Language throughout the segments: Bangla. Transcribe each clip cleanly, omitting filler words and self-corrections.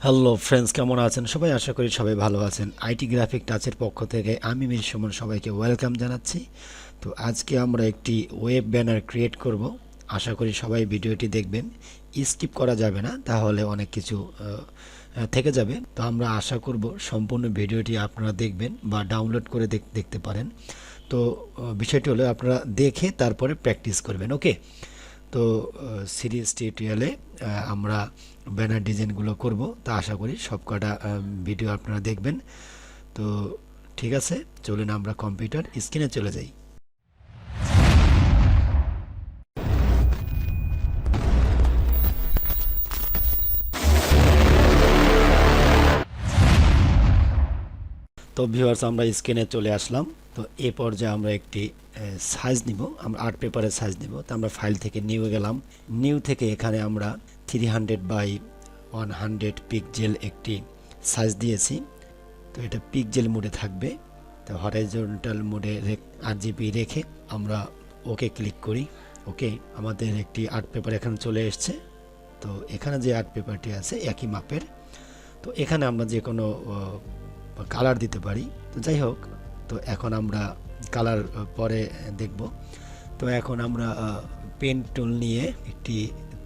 হ্যালো ফ্রেন্ডস, কেমন আছেন সবাই? আশা করি সবাই ভালো আছেন। আইটি গ্রাফিক টাচের পক্ষ থেকে আমি মির সুমন সবাইকে ওয়েলকাম জানাচ্ছি। তো আজকে আমরা একটি ওয়েব ব্যানার ক্রিয়েট করব। আশা করি সবাই ভিডিওটি দেখবেন, স্কিপ করা যাবে না, তাহলে অনেক কিছু থেকে যাবে। তো আমরা আশা করব সম্পূর্ণ ভিডিওটি আপনারা দেখবেন বা ডাউনলোড করে দেখতে পারেন। তো বিষয়টি হলো আপনারা দেখে তারপরে প্র্যাকটিস করবেন। ওকে, তো সিরিজ টিউটোরিয়ালে আমরা ব্যানার ডিজাইনগুলো করব। তা আশা করি সবকটা ভিডিও আপনারা দেখবেন। তো ঠিক আছে, চলুন আমরা কম্পিউটার স্ক্রিনে চলে যাই। তো ভিউয়ার্স, আমরা স্ক্রিনে চলে আসলাম। তো এই পর্যায়ে আমরা একটি সাইজ নিব, আমরা আর্ট পেপারের সাইজ নিব। তো আমরা ফাইল থেকে নিউ গেলাম। নিউ থেকে এখানে আমরা 300 বাই 100 পিক্সেল একটি সাইজ দিয়েছি। তো এটা পিক্সেল মোডে থাকবে। তো হরাইজন্টাল মোডে আরজিবি রেখে আমরা ওকে ক্লিক করি। ওকে, আমাদের একটি আর্ট পেপার এখানে চলে এসছে। তো এখানে যে আর্ট পেপারটি আছে একই মাপের। তো এখানে আমরা যে কোনো কালার দিতে পারি। তো যাই হোক, তো এখন আমরা কালার পরে দেখব। তো এখন আমরা পেন টুল নিয়ে একটি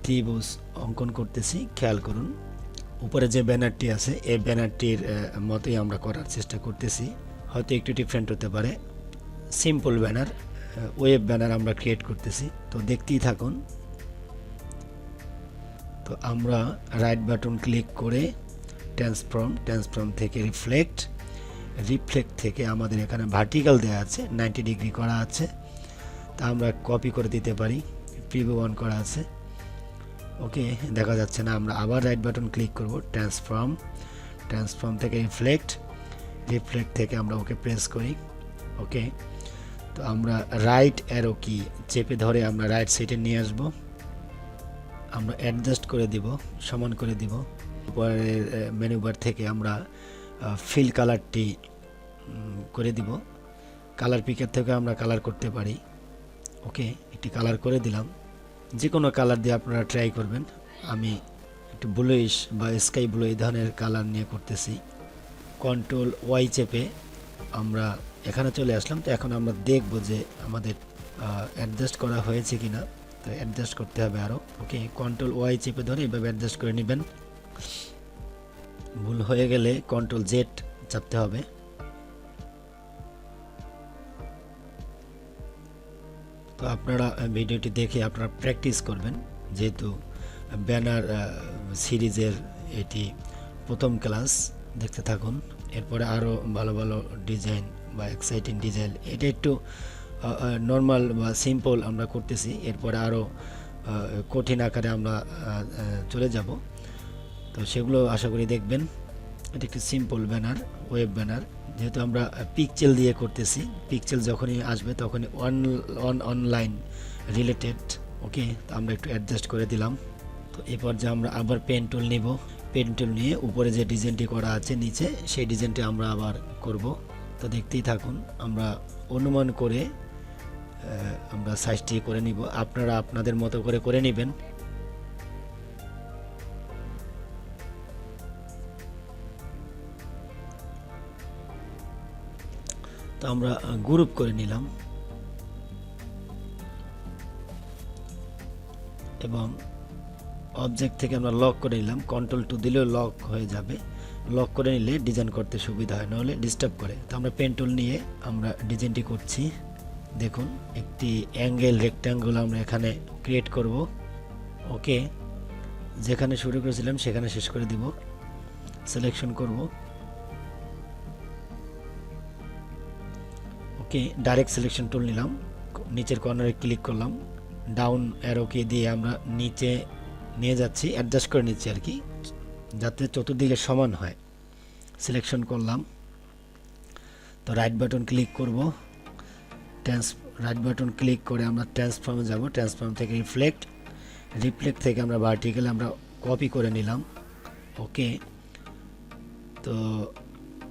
ত্রিভুজ অঙ্কন করতেছি। খেয়াল করুন, উপরে যে ব্যানারটি আছে এই ব্যানারটির মতোই আমরা করার চেষ্টা করতেছি। হয়তো একটু ডিফারেন্ট হতে পারে। সিম্পল ব্যানার, ওয়েব ব্যানার আমরা ক্রিয়েট করতেছি। তো দেখতেই থাকুন। তো আমরা রাইট বাটন ক্লিক করে ট্রান্সফর্ম থেকে রিফ্লেক্ট থেকে আমাদের এখানে ভার্টিক্যাল দেওয়া আছে, 90 ডিগ্রি করা আছে। তা আমরা কপি করে দিতে পারি। প্রিভিউ অন করা আছে। ওকে, দেখা যাচ্ছে না। আমরা আবার রাইট বাটন ক্লিক করব, ট্রান্সফর্ম থেকে রিফ্লেক্ট থেকে আমরা ওকে প্রেস করি। ওকে, তো আমরা রাইট অ্যারো কি চেপে ধরে আমরা রাইট সাইডে নিয়ে আসব। আমরা অ্যাডজাস্ট করে দিব, সমান করে দিব। উপরের মেনু বার থেকে আমরা ফিল কালারটি করে দিব। কালার পিকার থেকে আমরা কালার করতে পারি। ওকে, একটি কালার করে দিলাম। যে কোনো কালার দিয়ে আপনারা ট্রাই করবেন। আমি একটু ব্লুইশ বা স্কাই ব্লু এই ধরনের কালার নিয়ে করতেছি। কন্ট্রোল ওয়াই চেপে আমরা এখানে চলে আসলাম। তো এখন আমরা দেখব যে আমাদের অ্যাডজাস্ট করা হয়েছে কিনা। তো অ্যাডজাস্ট করতে হবে আরও। ওকে, কন্ট্রোল ওয়াই চেপে ধরে এভাবে অ্যাডজাস্ট করে নেবেন। ভুল হয়ে গেলে কন্ট্রোল জেড চাপতে হবে। তো আপনারা ভিডিওটি দেখে আপনারা প্র্যাকটিস করবেন, যেহেতু ব্যানার সিরিজের এটি প্রথম ক্লাস। দেখতে থাকুন, এরপরে আরও ভালো ভালো ডিজাইন বা এক্সাইটিং ডিজাইন, এটা একটু নর্মাল বা সিম্পল আমরা করতেছি। এরপরে আরও কঠিন আকারে আমরা চলে যাব। তো সেগুলো আশা করি দেখবেন। এটা একটি সিম্পল ব্যানার, ওয়েব ব্যানার। যেহেতু আমরা পিক্সেল দিয়ে করতেছি, পিক্সেল যখনই আসবে তখনই অনলাইন রিলেটেড। ওকে, তো আমরা একটু অ্যাডজাস্ট করে দিলাম। তো এই পর্যায়ে আমরা আবার পেন টুল নিব। পেন টুল নিয়ে উপরে যে ডিজাইনটি করা আছে নিচে, সেই ডিজাইনটি আমরা আবার করব। তো দেখতেই থাকুন। আমরা অনুমান করে আমরা সাইজটি করে নিব। আপনারা আপনাদের মতো করে নেবেন। তো আমরা গ্রুপ করে নিলাম এবং অবজেক্ট থেকে আমরা লক করে নিলাম। কন্ট্রোল টু দিলেও লক হয়ে যাবে। লক করে নিলে ডিজাইন করতে সুবিধা হয়, নাহলে ডিস্টার্ব করে। তো আমরা পেন টুল নিয়ে আমরা ডিজাইনটি করছি। দেখুন, একটি অ্যাঙ্গেল রেক্ট্যাঙ্গেল আমরা এখানে ক্রিয়েট করব। ওকে, যেখানে শুরু করেছিলাম সেখানে শেষ করে দিব। সিলেকশন করব। ওকে, ডাইরেক্ট সিলেকশন টুল নিলাম, নিচের কর্নারে ক্লিক করলাম, ডাউন অ্যারো কি দিয়ে আমরা নিচে নিয়ে যাচ্ছি, অ্যাডজাস্ট করে নিচ্ছি আর কি, যাতে চতুর্দিকে সমান হয়। সিলেকশন করলাম। তো রাইট বাটন ক্লিক করব। রাইট বাটন ক্লিক করে আমরা ট্রান্সফর্মে যাব। ট্রান্সফর্ম থেকে রিফ্লেক্ট থেকে আমরা ভার্টিক্যালে আমরা কপি করে নিলাম। ওকে, তো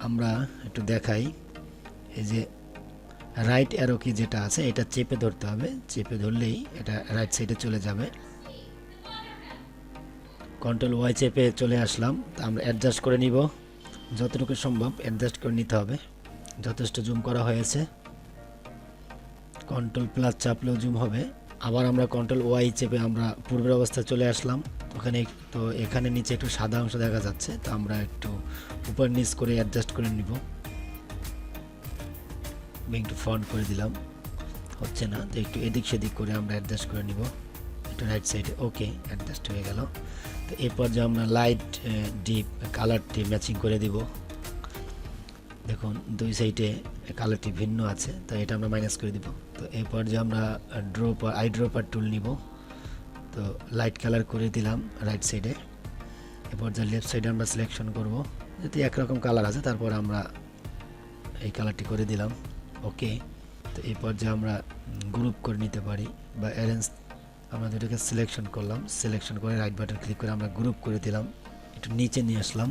আমরা একটু দেখাই। এই যে রাইট অ্যারো কি যেটা আছে এটা চেপে ধরতে হবে। চেপে ধরলেই এটা রাইট সাইডে চলে যাবে। কন্ট্রোল ওয়াই চেপে চলে আসলাম। আমরা অ্যাডজাস্ট করে নিব, যতটুকু সম্ভব অ্যাডজাস্ট করে নিতে হবে। যথেষ্ট জুম করা হয়েছে, কন্ট্রোল প্লাস চাপলেও জুম হবে। আবার আমরা কন্ট্রোল ওয়াই চেপে আমরা পূর্বের অবস্থায় চলে আসলাম। ওখানে তো এখানে নিচে একটু সাদা অংশ দেখা যাচ্ছে, তো আমরা একটু উপর নিচ করে অ্যাডজাস্ট করে নিব। একটু ফন্ট করে দিলাম, হচ্ছে না, তো একটু এদিক সেদিক করে আমরা অ্যাডজাস্ট করে নিব, একটু রাইট সাইডে। ওকে, অ্যাডজাস্ট হয়ে গেল। তো এরপর যে আমরা লাইট ডিপ কালারটি ম্যাচিং করে দিব। দেখুন দুই সাইডে কালারটি ভিন্ন আছে, তো এটা আমরা মাইনাস করে দিব। তো এরপর যে আমরা আইড্রপার টুল নিব, তো লাইট কালার করে দিলাম রাইট সাইডে। এরপর যে লেফট সাইডে আমরা সিলেকশন করব, যদি একরকম কালার আছে তারপর আমরা এই কালারটি করে দিলাম। ওকে, তো এরপর যে আমরা গ্রুপ করে নিতে পারি বা অ্যারেঞ্জ, আমরা দুটোকে সিলেকশন করলাম, সিলেকশন করে রাইট বাটন ক্লিক করে আমরা গ্রুপ করে দিলাম, একটু নিচে নিয়ে আসলাম।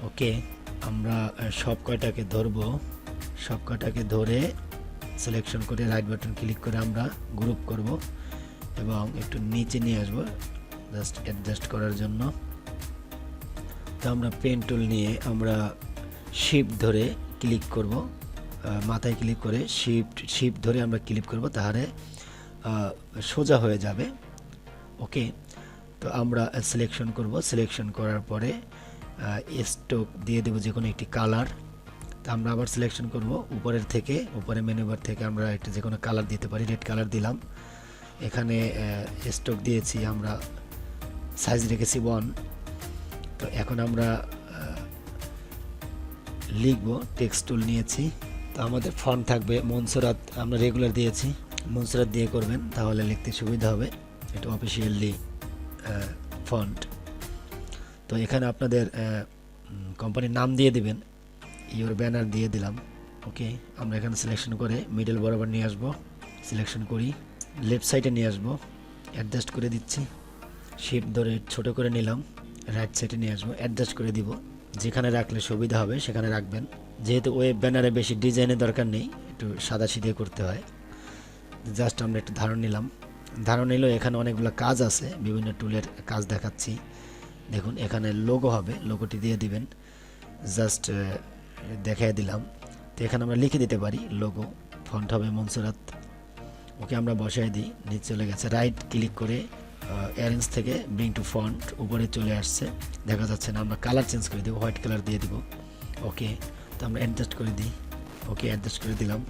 ওকে, আমরা সব কয়টাকে ধরবো, সব কয়টাকে ধরে সিলেকশন করে রাইট বাটন ক্লিক করে আমরা গ্রুপ করব এবং একটু নিচে নিয়ে আসবো জাস্ট অ্যাডজাস্ট করার জন্য। তো আমরা পেন টুল নিয়ে আমরা শিফট ধরে ক্লিক করব, মাথায় ক্লিক করে শিফট ধরে আমরা ক্লিক করব, তাহলে সোজা হয়ে যাবে। ওকে, তো আমরা সিলেকশন করব, সিলেকশন করার পরে স্ট্রোক দিয়ে দেবো যে কোনো একটি কালার। তো আমরা আবার সিলেকশন করব, উপরের থেকে উপরে মেনু বার থেকে আমরা একটা যে কোনো কালার দিতে পারি, রেড কালার দিলাম। এখানে স্ট্রোক দিয়েছি, আমরা সাইজ রেখেছি 1। তো এখন আমরা লিখব, টেক্সট টুল নিয়েছি। তো আমাদের ফন্ট থাকবে মনসুরাত, আমরা রেগুলার দিয়েছি, মনসুরাত দিয়ে করবেন তাহলে লিখতে সুবিধা হবে, এটা অফিসিয়ালি ফন্ট। তো এখানে আপনাদের কোম্পানির নাম দিয়ে দিবেন, ইওর ব্যানার দিয়ে দিলাম। ওকে, আমরা এখানে সিলেকশন করে মিডল বরাবর নিয়ে আসবো, সিলেকশন করি, লেফট সাইডে নিয়ে আসবো, অ্যাডজাস্ট করে দিচ্ছি, শিফট ধরে ছোট করে নিলাম, রাইট সাইডে নিয়ে আসবো, অ্যাডজাস্ট করে দিব। যেখানে রাখলে সুবিধা হবে সেখানে রাখবেন, যেহেতু ওয়েব ব্যানারে বেশি ডিজাইনের দরকার নেই, একটু সাদা সিধে করতে হয়। জাস্ট আমরা একটু ধারণ নিলাম, ধারণ নিলেও এখানে অনেকগুলো কাজ আছে, বিভিন্ন টুলের কাজ দেখাচ্ছি। দেখুন এখানে লোগো হবে, লোগোটি দিয়ে দিবেন, জাস্ট দেখাই দিলাম। তো এখানে আমরা লিখে দিতে পারি লোগো, ফন্ট হবে মনসুরাত। ওকে, আমরা বসাই দিই, নিচে চলে গেছে, রাইট ক্লিক করে অ্যারেঞ্জ থেকে ব্রিং টু ফন্ট, উপরে চলে আসছে, দেখা যাচ্ছে না। আমরা কালার চেঞ্জ করে দেবো, হোয়াইট কালার দিয়ে দিব। ওকে, তো আমরা অ্যাডজাস্ট করে দিই। ওকে, অ্যাডজাস্ট করে দিলাম।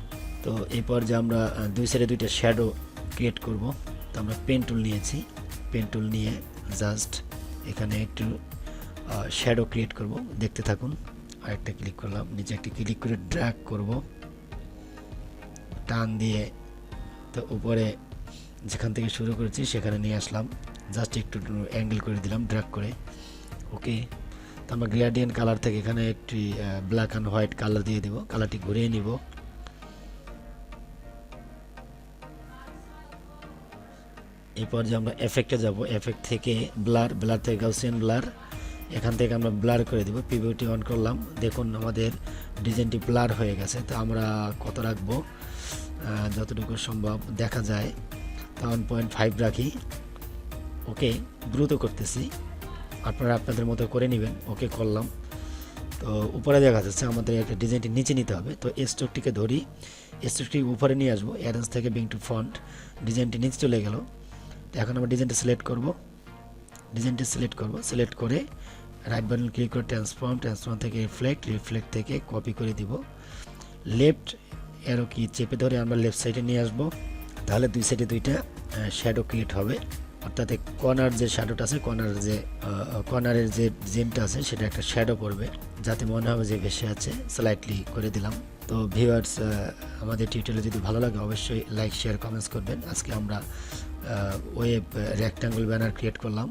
তো এরপর যে আমরা দুই সাইডে দুইটা শ্যাডো ক্রিয়েট করব, তো আমরা পেন টুল নিয়েছি, পেন টুল নিয়ে জাস্ট এখানে একটু শ্যাডো ক্রিয়েট করব, দেখতে থাকুন। আরেকটা ক্লিক করলাম, নিচে একটি ক্লিক করে ড্র্যাগ করব টান দিয়ে, তো উপরে যেখান থেকে শুরু করেছি সেখানে নিয়ে আসলাম, জাস্ট একটু অ্যাঙ্গেল করে দিলাম ড্র্যাগ করে। ওকে, তো আমরা গ্রেডিয়েন্ট কালার থেকে এখানে একটি ব্ল্যাক অ্যান্ড হোয়াইট কালার দিয়ে দেব, কালারটি ঘুরিয়ে নিব। এরপর যে আমরা এফেক্টে যাব, এফেক্ট থেকে ব্লার থেকে গাউসিয়ান ব্লার, এখান থেকে আমরা ব্লার করে দিব, পিভিটি অন করলাম। দেখুন আমাদের ডিজাইনটি ব্লার হয়ে গেছে। তো আমরা কত রাখবো, যতটুকু সম্ভব দেখা যায়, তো 1.5 রাখি। ওকে, দ্রুত করতেছি, আপনারা আপনাদের মতো করে নেবেন। ওকে করলাম। তো উপরে দেখা যাচ্ছে আমাদের একটা ডিজাইনটি নিচে নিতে হবে, তো স্ট্রোকটিকে ধরি, স্ট্রোকটি উপরে নিয়ে আসবো, অ্যারেঞ্জ থেকে ব্রিং টু ফন্ট, ডিজাইনটি নিচে চলে গেল। তো এখন আমরা ডিজাইনটা সিলেক্ট করব, সিলেক্ট করে রাইট বাটন ক্লিক করে ট্রান্সফর্ম থেকে রিফ্লেক্ট থেকে কপি করে দিব, লেফট অ্যারো কি চেপে ধরে আমরা লেফট সাইডে নিয়ে আসব, তাহলে দুই সাইডে দুইটা শ্যাডো ক্রিয়েট হবে। অর্থাৎ কর্নার যে শ্যাডোটা আছে, কর্নারের যে জেমটা আছে সেটা একটা শ্যাডো পড়বে, যাতে মনে হবে যে ভেসে আছে। স্লাইটলি করে দিলাম। তো ভিউয়ার্স, আমাদের টিউটোরিয়াল যদি ভালো লাগে অবশ্যই লাইক শেয়ার কমেন্টস করবেন। আজকে আমরা ওয়েব রেক্ট্যাঙ্গল ব্যানার ক্রিয়েট করলাম।